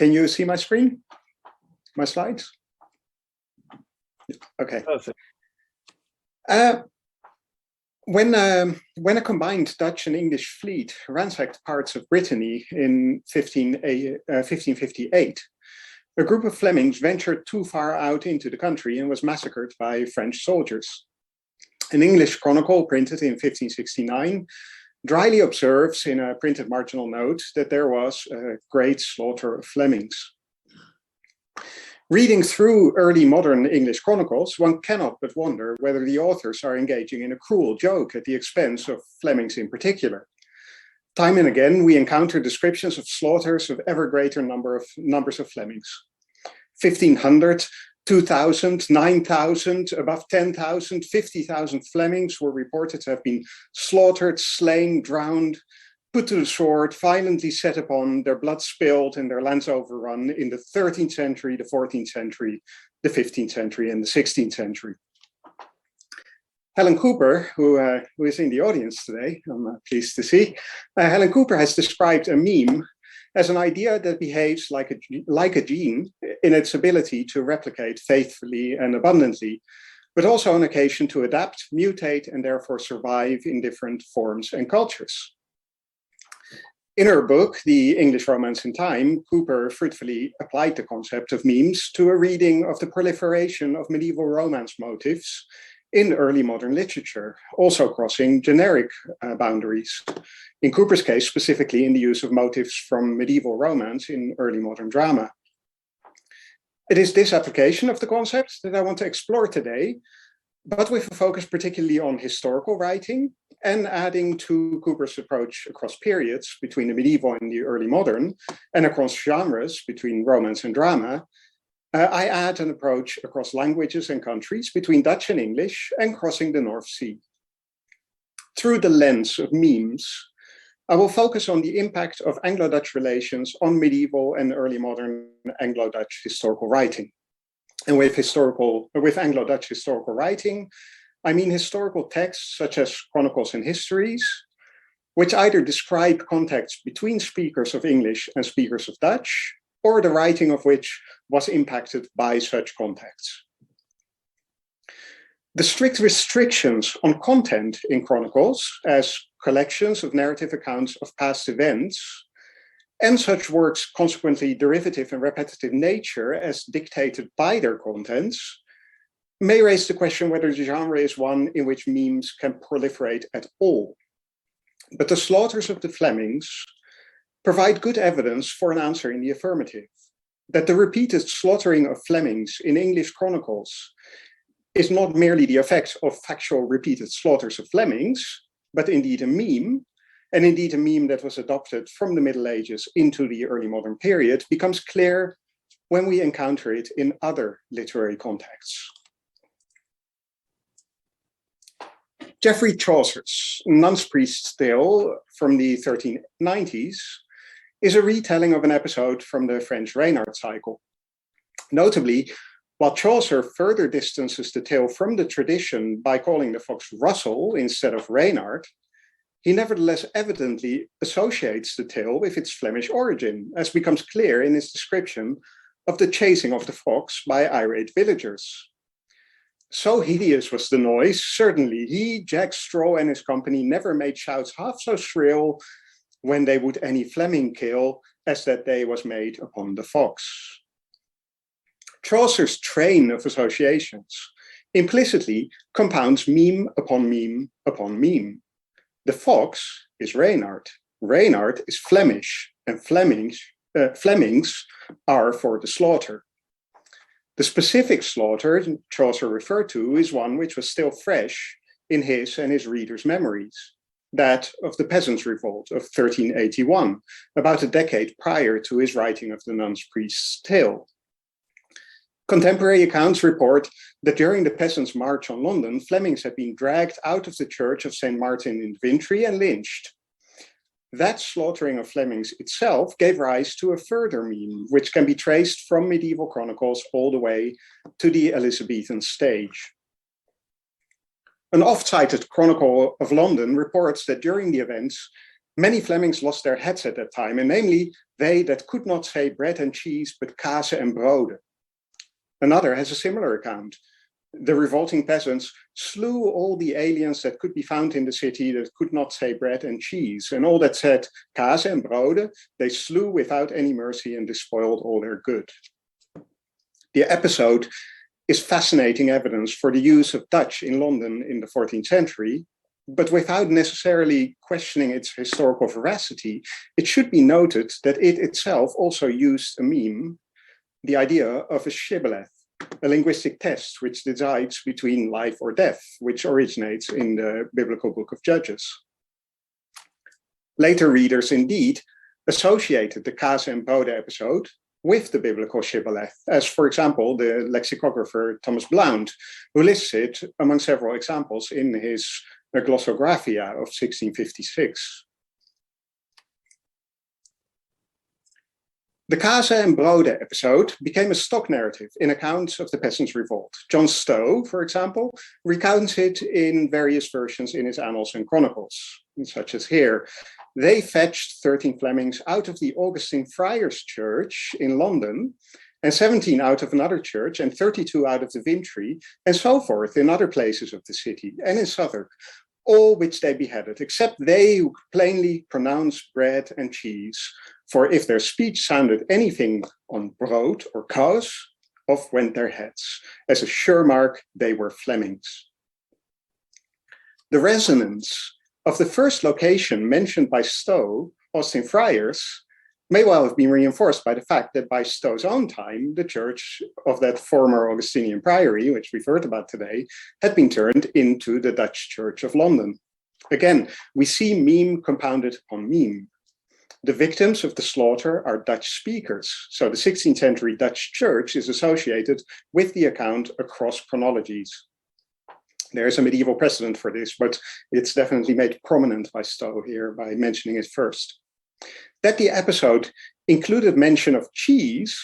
Can you see my screen? My slides? Okay. Perfect. When a combined Dutch and English fleet ransacked parts of Brittany in 1558, a group of Flemings ventured too far out into the country and was massacred by French soldiers. An English chronicle printed in 1569 dryly observes in a printed marginal note that there was a great slaughter of Flemings. Reading through early modern English chronicles, one cannot but wonder whether the authors are engaging in a cruel joke at the expense of Flemings in particular. Time and again, we encounter descriptions of slaughters of ever greater numbers of Flemings. 1,500, 2,000, 9,000, above 10,000, 50,000 Flemings were reported to have been slaughtered, slain, drowned, put to the sword, violently set upon, their blood spilled and their lands overrun in the 13th century, the 14th century, the 15th century, and the 16th century. Hellen Cooper, who is in the audience today, I'm pleased to see, Hellen Cooper has described a meme as an idea that behaves like a gene in its ability to replicate faithfully and abundantly, but also on occasion to adapt, mutate, and therefore survive in different forms and cultures. In her book, The English Romance in Time, Cooper fruitfully applied the concept of memes to a reading of the proliferation of medieval romance motifs in early modern literature, also crossing generic boundaries. In Cooper's case, specifically in the use of motifs from medieval romance in early modern drama. It is this application of the concept that I want to explore today, but with a focus particularly on historical writing and adding to Cooper's approach across periods between the medieval and the early modern, and across genres between romance and drama. I add an approach across languages and countries between Dutch and English and crossing the North Sea. Through the lens of memes, I will focus on the impact of Anglo-Dutch relations on medieval and early modern Anglo-Dutch historical writing. And with Anglo-Dutch historical writing, I mean historical texts such as chronicles and histories, which either describe contexts between speakers of English and speakers of Dutch, or the writing of which was impacted by such contexts. The strict restrictions on content in chronicles as collections of narrative accounts of past events, and such works' consequently derivative and repetitive nature as dictated by their contents, may raise the question whether the genre is one in which memes can proliferate at all. But the slaughters of the Flemings provide good evidence for an answer in the affirmative, that the repeated slaughtering of Flemings in English chronicles is not merely the effect of factual repeated slaughters of Flemings, but indeed a meme, and indeed a meme that was adopted from the Middle Ages into the early modern period, becomes clear when we encounter it in other literary contexts. Geoffrey Chaucer's Nun's Priest's Tale from the 1390s is a retelling of an episode from the French Reynard cycle. Notably, while Chaucer further distances the tale from the tradition by calling the fox Russell instead of Reynard, he nevertheless evidently associates the tale with its Flemish origin, as becomes clear in his description of the chasing of the fox by irate villagers. So hideous was the noise, certainly he, Jack Straw, and his company never made shouts half so shrill when they would any Fleming kill, as that day was made upon the fox. Chaucer's train of associations implicitly compounds meme upon meme upon meme. The fox is Reynard, Reynard is Flemish, and Flemings are for the slaughter. The specific slaughter Chaucer referred to is one which was still fresh in his and his readers' memories, that of the Peasants' Revolt of 1381, about a decade prior to his writing of the Nun's Priest's Tale. Contemporary accounts report that during the Peasants' March on London, Flemings had been dragged out of the church of St. Martin in Vintry and lynched. That slaughtering of Flemings itself gave rise to a further meme, which can be traced from medieval chronicles all the way to the Elizabethan stage. An oft-cited Chronicle of London reports that during the events, Many Flemings lost their heads at that time, and namely they that could not say bread and cheese, but kaas en brode. Another has a similar account. The revolting peasants slew all the aliens that could be found in the city that could not say bread and cheese, and all that said kaas en brode, they slew without any mercy and despoiled all their good. The episode is fascinating evidence for the use of Dutch in London in the 14th century, but without necessarily questioning its historical veracity, it should be noted that it itself also used a meme, the idea of a shibboleth, a linguistic test which decides between life or death, which originates in the biblical book of Judges. Later readers indeed associated the kaas en brode episode with the biblical shibboleth, as for example, the lexicographer Thomas Blount, who lists it among several examples in his Glossographia of 1656. The kaas en brode episode became a stock narrative in accounts of the peasants' revolt. John Stowe, for example, recounts it in various versions in his Annals and Chronicles, such as here. They fetched 13 Flemings out of the Augustine Friars' Church in London, and 17 out of another church, and 32 out of the Vintry, and so forth in other places of the city, and in Southwark, all which they beheaded, except they who could plainly pronounce bread and cheese. For if their speech sounded anything on brood or kaas, off went their heads. As a sure mark, they were Flemings. The resonance of the first location mentioned by Stowe, Austin Friars, may well have been reinforced by the fact that by Stowe's own time, the church of that former Augustinian priory, which we've heard about today, had been turned into the Dutch Church of London. Again, we see meme compounded upon meme. The victims of the slaughter are Dutch speakers, so the 16th century Dutch church is associated with the account across chronologies. There is a medieval precedent for this, but it's definitely made prominent by Stowe here by mentioning it first. That the episode included mention of cheese,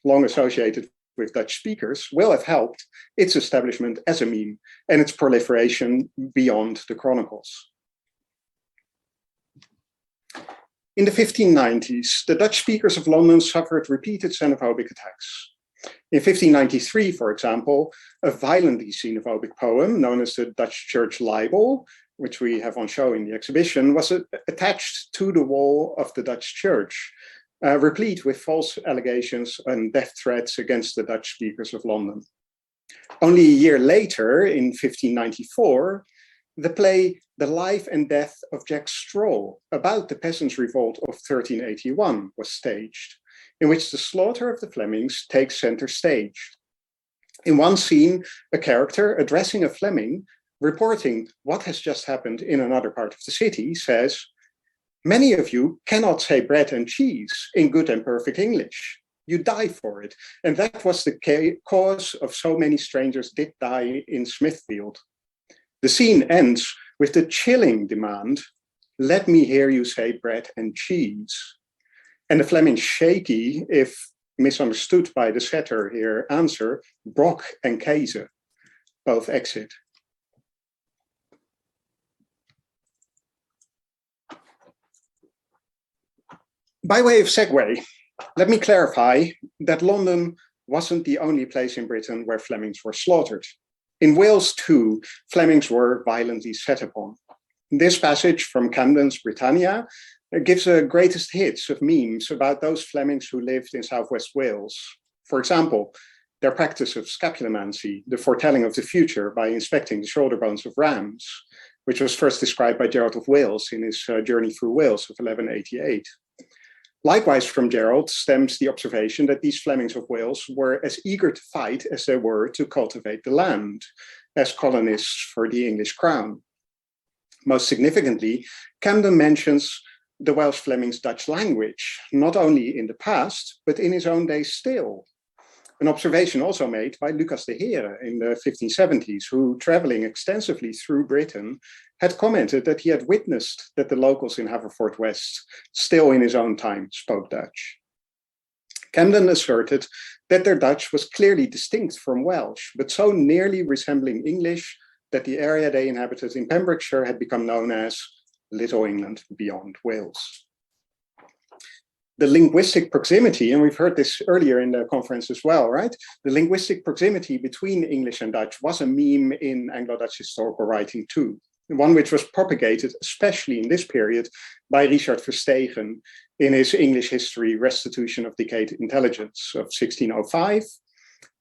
long associated with Dutch speakers, will have helped its establishment as a meme and its proliferation beyond the chronicles. In the 1590s, the Dutch speakers of London suffered repeated xenophobic attacks. In 1593, for example, a violently xenophobic poem known as the Dutch Church Libel, which we have on show in the exhibition, was attached to the wall of the Dutch church, replete with false allegations and death threats against the Dutch speakers of London. Only a year later, in 1594, the play The Life and Death of Jack Straw, about the peasants' revolt of 1381, was staged, in which the slaughter of the Flemings takes center stage. In one scene, a character addressing a Fleming, reporting what has just happened in another part of the city, says, "Many of you cannot say bread and cheese in good and perfect English. You die for it. And that was the cause of so many strangers did die in Smithfield." The scene ends with the chilling demand, "Let me hear you say bread and cheese." And the Flemings shaky, if misunderstood by the setter here, answer, "Brok en Käse." Both exit. By way of segue, let me clarify that London wasn't the only place in Britain where Flemings were slaughtered. In Wales too, Flemings were violently set upon. This passage from Camden's Britannia gives a greatest hits of memes about those Flemings who lived in southwest Wales. For example, their practice of scapulomancy, the foretelling of the future by inspecting the shoulder bones of rams, which was first described by Gerald of Wales in his Journey Through Wales of 1188. Likewise, from Gerald stems the observation that these Flemings of Wales were as eager to fight as they were to cultivate the land, as colonists for the English crown. Most significantly, Camden mentions the Welsh Flemings' Dutch language, not only in the past, but in his own day still. An observation also made by Lucas de Heere in the 1570s, who, traveling extensively through Britain, had commented that he had witnessed that the locals in Haverfordwest, still in his own time, spoke Dutch. Camden asserted that their Dutch was clearly distinct from Welsh, but so nearly resembling English that the area they inhabited in Pembrokeshire had become known as Little England beyond Wales. The linguistic proximity, and we've heard this earlier in the conference as well, right? The linguistic proximity between English and Dutch was a meme in Anglo-Dutch historical writing too. One which was propagated, especially in this period, by Richard Verstegen in his English history, Restitution of Decayed Intelligence of 1605,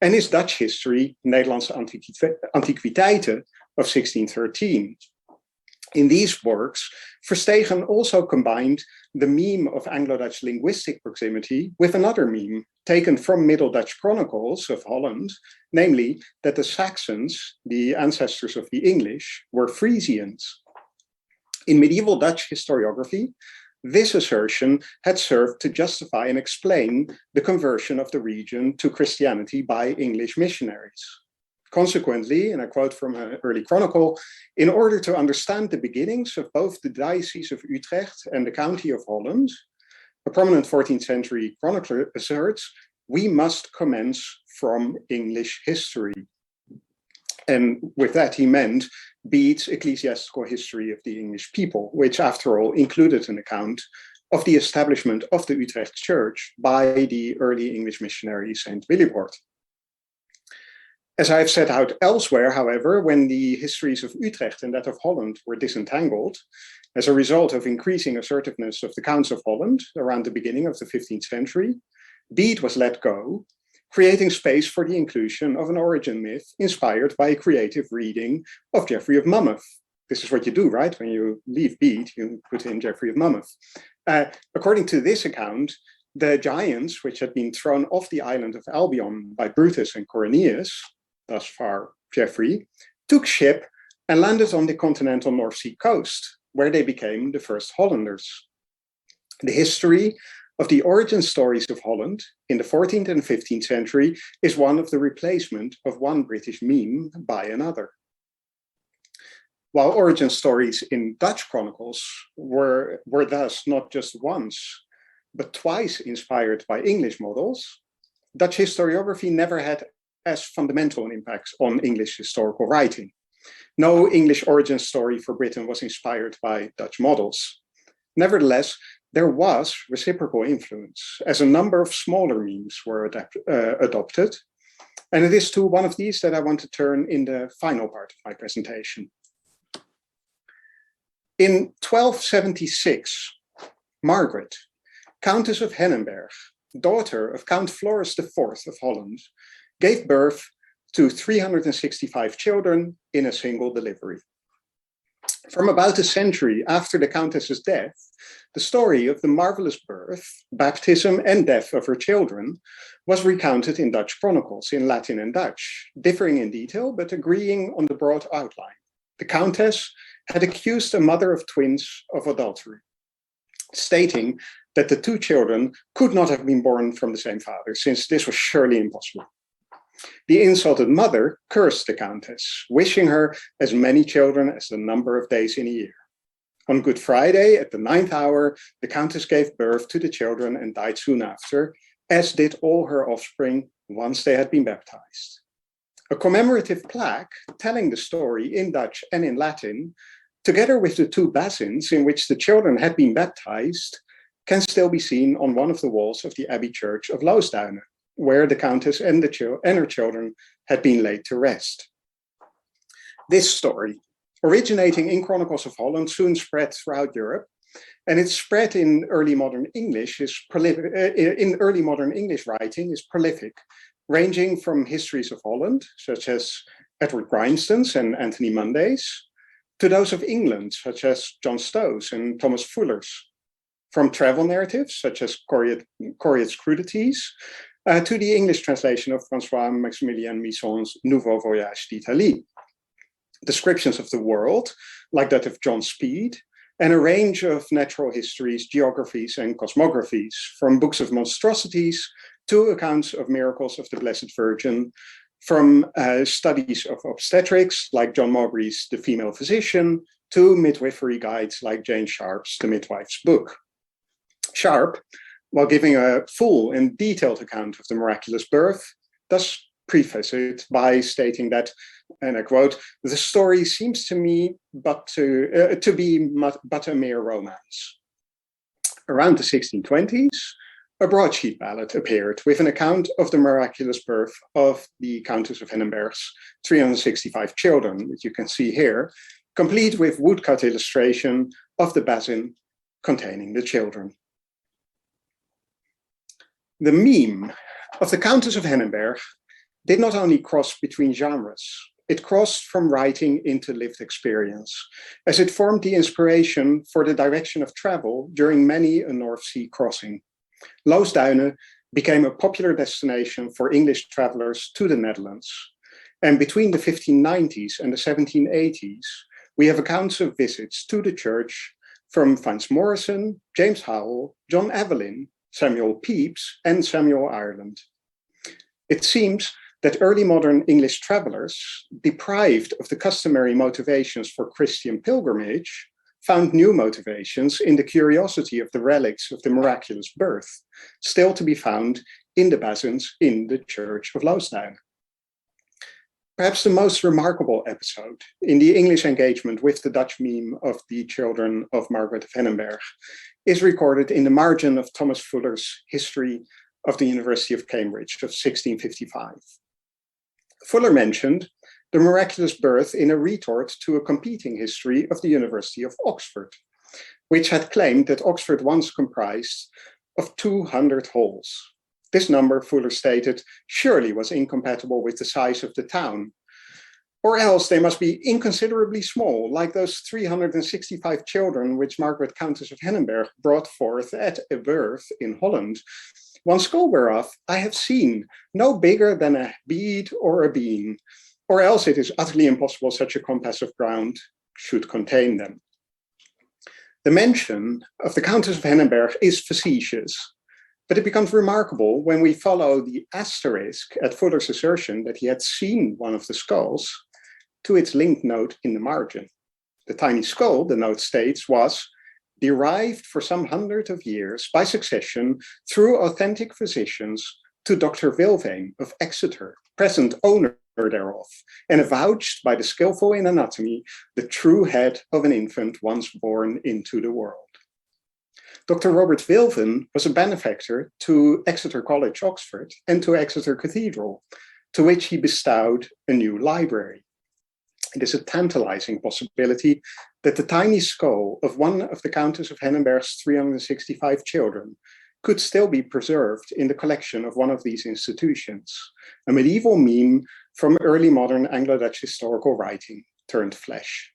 and his Dutch history, Nederlandse Antiquiteiten of 1613. In these works, Verstegen also combined the meme of Anglo-Dutch linguistic proximity with another meme taken from Middle Dutch chronicles of Holland, namely that the Saxons, the ancestors of the English, were Frisians. In medieval Dutch historiography, this assertion had served to justify and explain the conversion of the region to Christianity by English missionaries. Consequently, and I quote from an early chronicle, in order to understand the beginnings of both the Diocese of Utrecht and the County of Holland, a prominent 14th century chronicler asserts, we must commence from English history. And with that, he meant Bede's ecclesiastical history of the English people, which after all included an account of the establishment of the Utrecht Church by the early English missionary Saint Willibrord. As I've set out elsewhere, however, when the histories of Utrecht and that of Holland were disentangled, as a result of increasing assertiveness of the Counts of Holland around the beginning of the 15th century, Bede was let go, creating space for the inclusion of an origin myth inspired by a creative reading of Geoffrey of Monmouth. This is what you do, right? When you leave Bede, you put in Geoffrey of Monmouth. According to this account, the giants, which had been thrown off the island of Albion by Brutus and Cornelius, thus far Geoffrey, took ship and landed on the continental North Sea coast, where they became the first Hollanders. The history of the origin stories of Holland in the 14th and 15th century is one of the replacement of one British meme by another. While origin stories in Dutch chronicles were thus not just once, but twice inspired by English models, Dutch historiography never had as fundamental an impact on English historical writing. No English origin story for Britain was inspired by Dutch models. Nevertheless, there was reciprocal influence, as a number of smaller memes were adopted. And it is to one of these that I want to turn in the final part of my presentation. In 1276, Margaret, Countess of Hennenberg, daughter of Count Floris IV of Holland, gave birth to 365 children in a single delivery. From about a century after the Countess's death, the story of the marvelous birth, baptism, and death of her children was recounted in Dutch chronicles in Latin and Dutch, differing in detail but agreeing on the broad outline. The Countess had accused a mother of twins of adultery, stating that the two children could not have been born from the same father, since this was surely impossible. The insulted mother cursed the Countess, wishing her as many children as the number of days in a year. On Good Friday, at the 9th hour, the Countess gave birth to the children and died soon after, as did all her offspring once they had been baptized. A commemorative plaque telling the story in Dutch and in Latin, together with the two basins in which the children had been baptized, can still be seen on one of the walls of the Abbey Church of Loosduinen, where the Countess and her children had been laid to rest. This story, originating in Chronicles of Holland, soon spread throughout Europe, and its spread in early modern English writing is prolific, ranging from histories of Holland, such as Edward Grimston's and Anthony Munday's, to those of England, such as John Stow's and Thomas Fuller's, from travel narratives, such as Corriet's Crudities, to the English translation of François-Maximilien Misson's Nouveau Voyage d'Italie. Descriptions of the world, like that of John Speed, and a range of natural histories, geographies, and cosmographies, from books of monstrosities to accounts of miracles of the Blessed Virgin, from studies of obstetrics, like John Mowbray's The Female Physician, to midwifery guides like Jane Sharp's The Midwife's Book. Sharp, while giving a full and detailed account of the miraculous birth, thus preface it by stating that, and I quote, "The story seems to me to be but a mere romance." Around the 1620s, a broadsheet ballad appeared with an account of the miraculous birth of the Countess of Hennenberg's 365 children, that you can see here, complete with woodcut illustration of the basin containing the children. The meme of the Countess of Hennenberg did not only cross between genres, it crossed from writing into lived experience, as it formed the inspiration for the direction of travel during many a North Sea crossing. Loosduinen became a popular destination for English travelers to the Netherlands. And between the 1590s and the 1780s, we have accounts of visits to the church from Vance Morrison, James Howell, John Evelyn, Samuel Pepys, and Samuel Ireland. It seems that early modern English travelers, deprived of the customary motivations for Christian pilgrimage, found new motivations in the curiosity of the relics of the miraculous birth, still to be found in the basins in the Church of Loosduinen. Perhaps the most remarkable episode in the English engagement with the Dutch meme of the children of Margaret of Hennenberg is recorded in the margin of Thomas Fuller's History of the University of Cambridge of 1655. Fuller mentioned the miraculous birth in a retort to a competing history of the University of Oxford, which had claimed that Oxford once comprised of 200 halls. This number, Fuller stated, surely was incompatible with the size of the town, or else they must be inconsiderably small, like those 365 children which Margaret Countess of Hennenberg brought forth at a birth in Holland. One skull whereof I have seen, no bigger than a bead or a bean, or else it is utterly impossible such a compass of ground should contain them. The mention of the Countess of Hennenberg is facetious, but it becomes remarkable when we follow the asterisk at Fuller's assertion that he had seen one of the skulls to its linked note in the margin. The tiny skull, the note states, was derived for some hundred of years by succession through authentic physicians to Dr. Wilvane of Exeter, present owner thereof, and avouched by the skillful in anatomy the true head of an infant once born into the world. Dr. Robert Wilvane was a benefactor to Exeter College, Oxford, and to Exeter Cathedral, to which he bestowed a new library. It is a tantalizing possibility that the tiny skull of one of the Countess of Hennenberg's 365 children could still be preserved in the collection of one of these institutions, a medieval meme from early modern Anglo-Dutch historical writing turned flesh.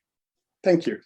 Thank you.